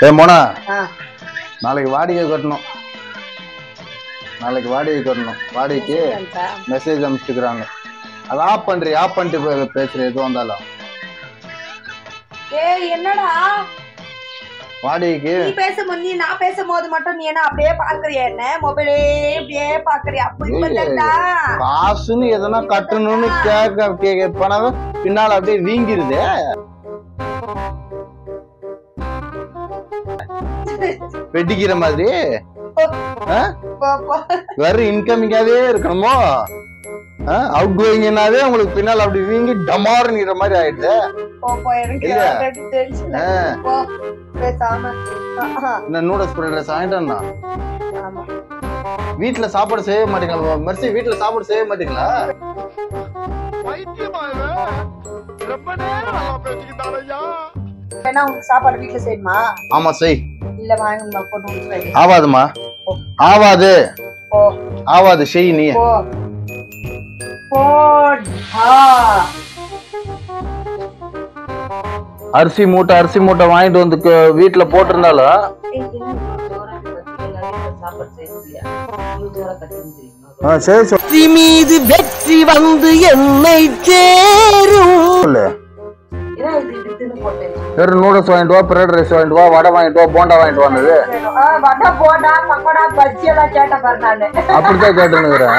ஏய் மோனா நாளைக்கு வாடகை கட்டணும். வாடகைக்கு மெசேஜ் அனுப்பிச்சுக்கிறாங்க. அதை ஆஃப் பண்ணிட்டு பேசுற எதுவும் வந்தாலும். ஏய் என்னடா வாடகைக்கு நீ பேசும்போது நான் பேசும்போது மட்டும் நீ என்ன அப்படியே பாக்குறியா? என்ன மொபைலே அப்படியே பாக்குறியா? காசுன்னு எதனா கட்டணும்னு கேட்க போனாலும் பின்னால அப்படியே வீங்கிருது. வெட்டிக்கிற மாதிரி வேற இன்கமிங்காவே இருக்கணுமோ? அவுட் கோயிங்னாவே உங்களுக்கு பின்னால் அப்படி வீங்கி டமார்ங்கிற மாதிரி ஆயிடுது. நூடுல்ஸ் ஃப்ரைட் வாங்கிட்டேன்னா வீட்டுல சாப்பாடு செய்ய மாட்டீங்களா? மெர்சி வீட்டுல சாப்பாடு செய்ய மாட்டீங்களா? சாப்பாடு வீட்டுல செய்யணுமா? ஆமா செய். இல்ல வாங்க ஆவாதுமா, ஆவாது செய். நீ அரிசி மூட்டை வாங்கிட்டு வந்து வீட்டுல போட்டிருந்தாலும் மீது வெற்றி வந்து என்னை சேரும். நூடுல்ஸ் வாங்கிட்டு வா, ஃப்ரைட் ரைஸ் வாங்கிட்டு வா, வடை வாங்கிட்டு வா, போண்டா வாங்கிட்டு வானது. அப்படித்தான் கேட்டுனுக்குறேன்.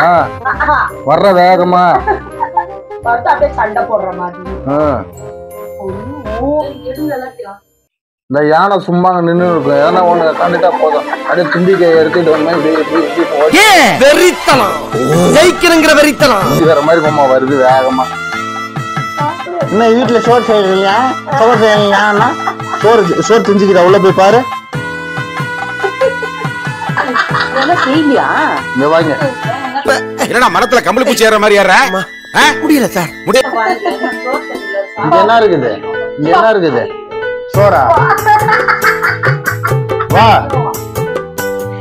வர்ற வேகமா சண்டை போடுற மாதிரி. இந்த யானை சும்மா நின்று இருக்கும். எதனா ஒண்ணு கண்டுட்டா போதும், அப்படியே தும்பிக்கை எடுத்துட்டு வெறித்தனம் ஜெயிக்கிறங்கிற வெறித்தனம் வேற மாதிரி பொம்மா வருது வேகமா. என்ன வீட்டுல சோறு செய்யலையா? சோறு செஞ்சுக்கிற உள்ள போய் பாரு. இங்க வாங்க. என்னடா மரத்துல கம்பளி பூச்சி ஏற மாதிரி ஏற முடியல சார். இங்க என்ன இருக்குது? சோறா?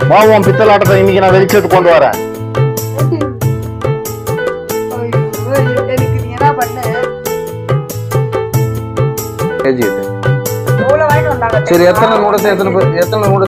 வா உன் பித்தளை ஆட்டத்தை இன்னைக்கு நான் வெளிச்சத்து கொண்டு வரேன். சரி, எத்தனை நூடுல்ஸ்